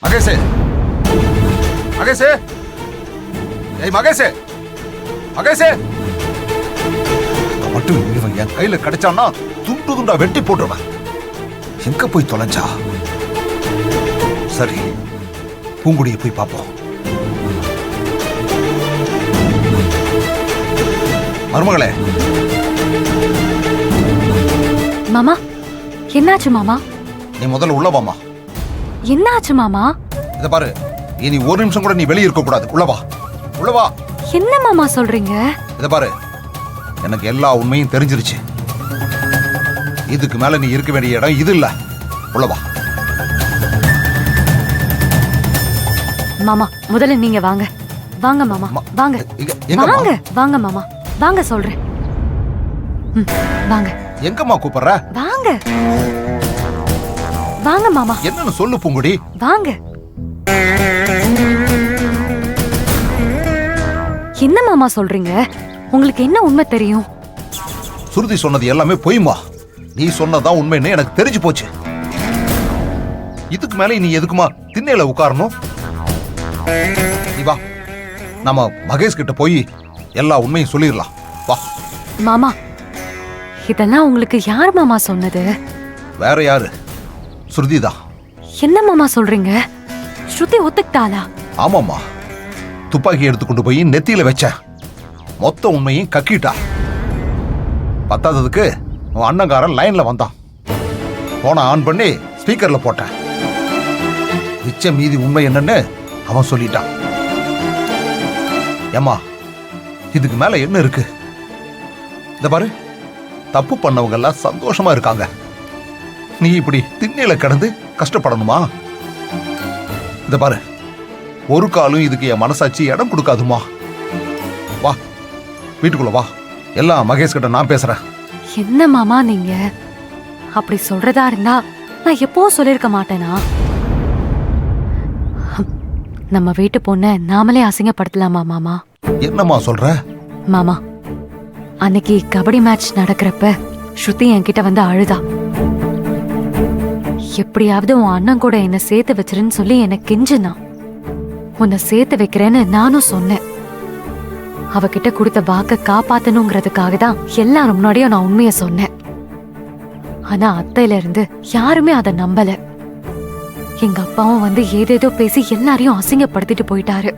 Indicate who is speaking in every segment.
Speaker 1: மகேஷே, மகேஷே, ஏய் மகேஷே, மகேஷே, மட்டும் இவன் என் கையில கிடைச்சான்னா துண்டு துண்டா வெட்டி போட்டுருவேன். எங்க போய் தொலைஞ்சா? சரி, பூங்குடியை போய் பார்ப்போம். மருமகளே.
Speaker 2: மாமா, என்னாச்சு மாமா?
Speaker 1: நீ முதல்ல உள்ள வாமா.
Speaker 2: என்னாச்சு மாமா?
Speaker 1: இத பாரு, இனி ஒரு நிமிஷம் கூட நீ வெளியே இருக்க கூடாது. உள்ளவா, உள்ளவா.
Speaker 2: என்ன மாமா சொல்றீங்க?
Speaker 1: இத பாரு, எனக்கு எல்லா உண்மையும் தெரிஞ்சிருச்சு. இதுக்கு மேல நீ இருக்க வேண்டிய இடம் இது இல்ல. உள்ளவா.
Speaker 2: மாமா, முதல்ல நீங்க வாங்க. வாங்க மாமா, வாங்க. வாங்க, வாங்க மாமா, வாங்க சொல்றேன். வாங்க.
Speaker 1: எங்கம்மா கூப்பிடுற?
Speaker 2: வாங்க. வாங்க மாமா.
Speaker 1: என்னன்னு சொல்லு பூங்குடி.
Speaker 2: வாங்க. என்ன மாமா சொல்றீங்க? உங்களுக்கு என்ன உண்மை தெரியும்?
Speaker 1: சுருதி சொன்னது எல்லாமே பொய்மா. நீ சொன்னதான் உண்மைன்னு எனக்கு தெரிஞ்சு போச்சு. இதுக்கு மேல நீ எதுக்குமா திண்ணையில உட்காரணும்? நீ வா, நம்ம மகேஷ் கிட்ட போய் எல்லா உண்மையும் சொல்லிடலாம். வா
Speaker 2: மாமா. இதெல்லாம் உங்களுக்கு யார் மாமா சொன்னது?
Speaker 1: வேற யாரு? ஸ்ருதிதான்.
Speaker 2: என்ன மாமா சொல்றீங்க? ஸ்ருதி ஒத்துக்கிட்டாளா?
Speaker 1: ஆமாமா, துப்பாக்கி எடுத்துக்கொண்டு போய் நெத்தியில வச்ச மொத்த உண்மையும் கக்கிட்டா. பத்தாததுக்கு உன் அண்ணங்காரன் லைன்ல வந்தான். போன ஆன் பண்ணி ஸ்பீக்கர்ல போட்டேன். மிச்ச மீதி உண்மை என்னன்னு அவன் சொல்லிட்டான். ஏமா, இதுக்கு மேல என்ன இருக்கு? இந்த பாரு, தப்பு பண்ணவங்க எல்லாம் சந்தோஷமா இருக்காங்க. நீ இப்படி திண்ணையில கிடந்து கஷ்டப்படணுமா? இந்த பாரு, ஒரு காலும் இதுக்கு என் மனசாட்சி இடம் கொடுக்காதுமா. வா, வீட்டுக்குள்ள வா. எல்லாம் மகேஷ் கிட்ட நான் பேசுறேன்.
Speaker 2: என்ன மாமா நீங்க அப்படி சொல்றதா இருந்தா நான் எப்போ சொல்லிருக்க மாட்டேனா? நம்ம வீட்டு பொண்ண நாமளே அசிங்கப்படுத்தலாமா மாமா?
Speaker 1: என்னம்மா சொல்ற?
Speaker 2: மாமா, அன்னைக்கு கபடி மேட்ச் நடக்கிறப்ப ஸ்ருதி என்கிட்ட வந்து அழுதா. எப்படியாவது உன் அண்ணன் கூட என்ன சேர்த்து வச்சிருன்னு சொல்லி என்ன கெஞ்சினா. உன்னை சேர்த்து வைக்கிறேன்னு நானும் சொன்னேன். அவகிட்ட கொடுத்த வாக்க காப்பாத்தணுங்கிறதுக்காக தான் எல்லாரும் முன்னாடியும் நான் உண்மைய சொன்னேன். ஆனா அத்தையில இருந்து யாருமே அதை நம்பல. எங்க அப்பாவும் வந்து ஏதேதோ பேசி எல்லாரையும் அசிங்கப்படுத்திட்டு போயிட்டாரு.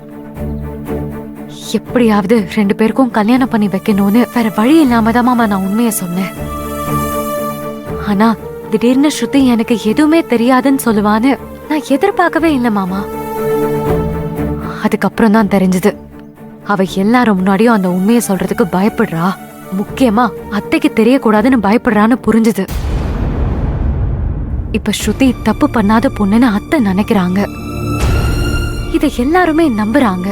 Speaker 2: எப்படியாவது 2 பேருக்கும் கல்யாணம் பண்ணி வைக்கணும்னு வேற வழி இல்லாம தான் மாமா நான் உண்மைய சொன்னேன். ஆனா திடீர்னு ஸ்ருதி எனக்கு எதுவுமே தெரியாதுன்னு சொல்லுவான்னு நான் எதிர்பார்க்கவே இல்லை மாமா. அதுக்கப்புறம் தான் தெரிஞ்சது, அவ எல்லாரும் முன்னாடியும் அந்த உண்மையை சொல்றதுக்கு பயப்படுறா. முக்கியமா அத்தைக்கு தெரியக்கூடாதுன்னு பயப்படுறான்னு புரிஞ்சுது. இப்ப ஸ்ருதி தப்பு பண்ணாத பொண்ணுன்னு அத்தை நினைக்கிறாங்க. இத எல்லாருமே நம்புறாங்க.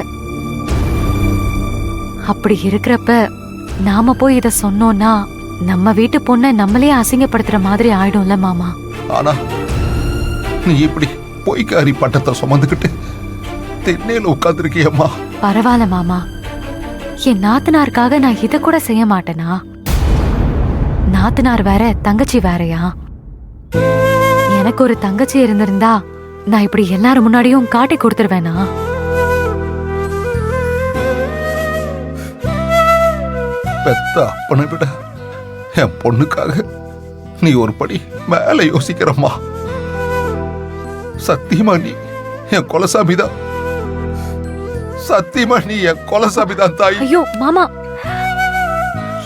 Speaker 2: அப்படி இருக்கிறப்ப நாம போய் இத சொன்னோம்னா நம்ம வீட்டு பொண்ணை நம்மளே அசிங்கப்படுத்துற மாதிரி ஆயிடும்ல மாமா.
Speaker 1: ஆனா நீ இப்படி பொய்க்காரி பட்டத்தை சுமந்துக்கிட்டு திண்ணையில உட்கார்ந்திருக்கியம்மா.
Speaker 2: பரவாயில்ல மாமா, என் நாத்தனாருக்காக நான் இத கூட செய்ய மாட்டேனா? நாத்தனார் வேற தங்கச்சி வேறயா? எனக்கு ஒரு தங்கச்சி இருந்திருந்தா நான் இப்படி எல்லாரும் முன்னாடியும் காட்டி கொடுத்துருவேனா?
Speaker 1: பெத்த அப்பனை விட என் பொண்ணுக்காக நீ ஒரு படி மேல யோசிக்கிறம்மா. சத்தியமா நீ என் கொலசாமிதான். சத்தியமா நீ என் கொலசாமிதான் தாய்.
Speaker 2: ஐயோ மாமா,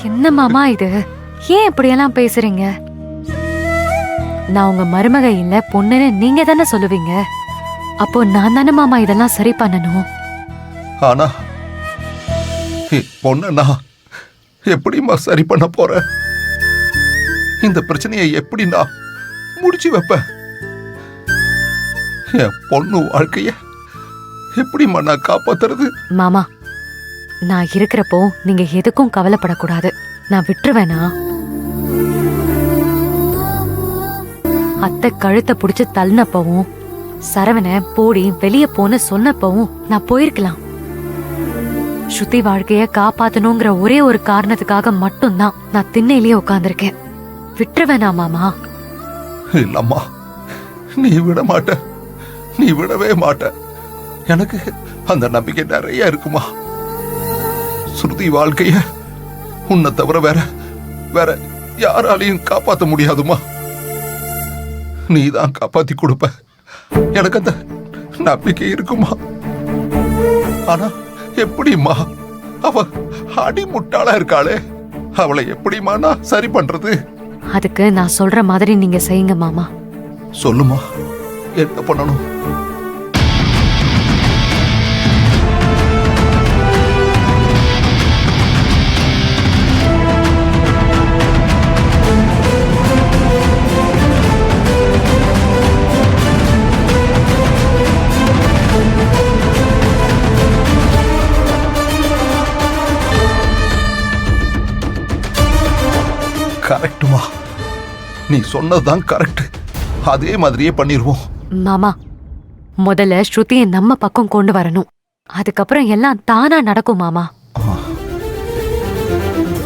Speaker 2: என்ன மாமா இது? ஏன் இப்படியெல்லாம் பேசுறீங்க? நான் உங்க மருமக இல்ல பொண்ணுன்னு நீங்க தானே சொல்லுவீங்க. அப்போ நான் தானே மாமா இதெல்லாம் சரி பண்ணணும்.
Speaker 1: ஆனா பொண்ணு நான் எப்படிமா சரி பண்ண போற? இந்த பிரச்சனையை எப்படி நான் முடிச்சு வைப்பேன்? என் பொண்ணு வாழ்க்கைய எப்படிமா நான் காப்பாத்துறது?
Speaker 2: மாமா, நான் இருக்கிறப்போ நீங்க எதுக்கும் கவலைப்படக்கூடாது. நான் விட்டுருவேனா? அத்தை கழுத்தை புடிச்சு தள்ளினப்பவும் சரவண போடி வெளியே போன்னு சொன்னப்பவும் நான் போயிருக்கலாம். ஸ்ருதி வாழ்க்கைய காப்பாத்தணுங்கிற ஒரே ஒரு காரணத்துக்காக மட்டும்தான் நான் திண்ணையிலேயே உட்கார்ந்திருக்கேன். விட்டுருவேனா மாமா?
Speaker 1: இல்லம்மா, நீ விட மாட்ட. நீ விடவே மாட்ட. எனக்கு அந்த நம்பிக்கை நிறைய இருக்குமா. ஸ்ருதி வாழ்க்கைய உன்னை தவிர வேற வேற யாராலையும் காப்பாத்த முடியாதுமா. நீதான் காப்பாத்தி கொடுப்ப, எனக்கு அந்த நம்பிக்கை இருக்குமா. ஆனா எப்படிம்மா, அவ அடிமுட்டாளா இருக்காளே, அவளை எப்படிமா நான் சரி பண்றது?
Speaker 2: அதுக்கு நான் சொல்ற மாதிரி நீங்க செய்யுங்க மாமா.
Speaker 1: சொல்லுமா, என்ன பண்ணணும்? கரெக்டுமா, நீ சொன்னதுதான் கரெக்ட். அதே மாதிரியே பண்ணிருவோம்.
Speaker 2: மாமா, முதல்ல ஸ்ருதியை நம்ம பக்கம் கொண்டு வரணும். அதுக்கப்புறம் எல்லாம் தானா நடக்கும் மாமா.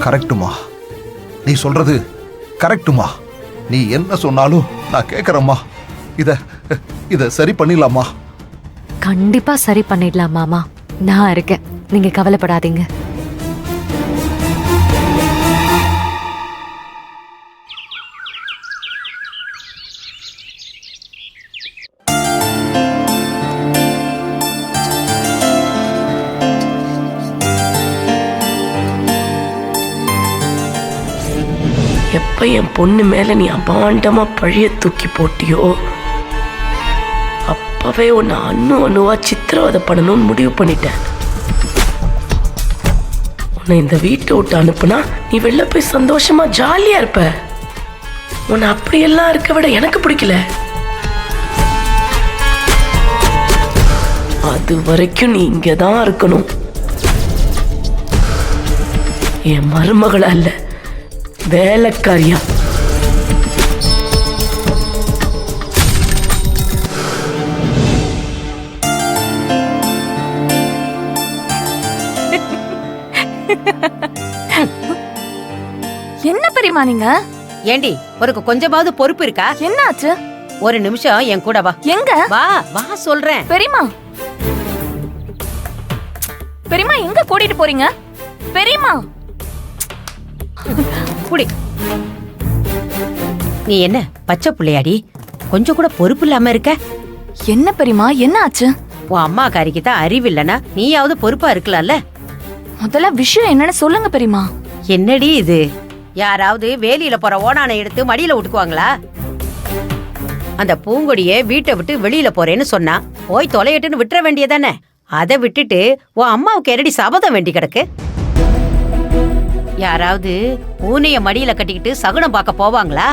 Speaker 1: கரெக்டுமா, நீ சொல்றது கரெக்டுமா. நீ என்ன சொன்னாலும் நான் கேக்குறேம்மா. இத இத சரி பண்ணிடலாமா?
Speaker 2: கண்டிப்பா சரி பண்ணிடலாம் மாமா. நான் இருக்கேன், நீங்க கவலைப்படாதீங்க.
Speaker 3: எப்ப என் பொண்ணு மேல நீ அபாண்டமா பழிய தூக்கி போட்டியோ அப்பவே உன்னை அணுவா சித்திரவதை பண்ணணும்னு முடிவு பண்ணிட்டேன். உன்னை இந்த வீட்டை விட்டு அனுப்புனா நீ வெளில போய் சந்தோஷமா ஜாலியா இருப்ப. உன்னை அப்படியெல்லாம் இருக்க விட எனக்கு பிடிக்கல. அது வரைக்கும் நீ இங்கதான் இருக்கணும். என் மருமகளா இல்ல, வேலைக்காரியா.
Speaker 4: என்ன பெரியமா நீங்க?
Speaker 5: ஏண்டி, உனக்கு கொஞ்சமாவது பொறுப்பு இருக்கா?
Speaker 4: என்னாச்சு?
Speaker 5: ஒரு நிமிஷம் என் கூட வா.
Speaker 4: எங்க?
Speaker 5: வா வா சொல்றேன்.
Speaker 4: பெரியமா, பெரியமா எங்க கூட்டிட்டு போறீங்க? பெரியமா,
Speaker 5: குடி. நீ என்ன பச்சை புள்ளையாடி, கொஞ்சம் கூட பொறுப்பு இல்லாம இருக்க?
Speaker 4: என்ன பெரியமா, என்ன ஆச்சு?
Speaker 5: உன் அம்மா காரிக்கு தான் அறிவு இல்லனா நீயாவது பொறுப்பா இருக்கலாம்ல.
Speaker 4: முதல்ல விஷயம் என்னன்னு சொல்லுங்க பெரியமா.
Speaker 5: என்னடி இது, யாராவது வேலியில போற ஓனானை எடுத்து மடியில விட்டுக்குவாங்களா? அந்த பூங்கொடியே வீட்டை விட்டு வெளியில போறேன்னு சொன்னா போய் தொலையட்டுன்னு விட்டுற வேண்டியதானே. அதை விட்டுட்டு உன் அம்மாவுக்கு என்னடி சபதம் வேண்டி கிடக்கு? யாராவது பூனைய மடியில கட்டிக்கிட்டு சகுனம் பார்க்க போவாங்களா?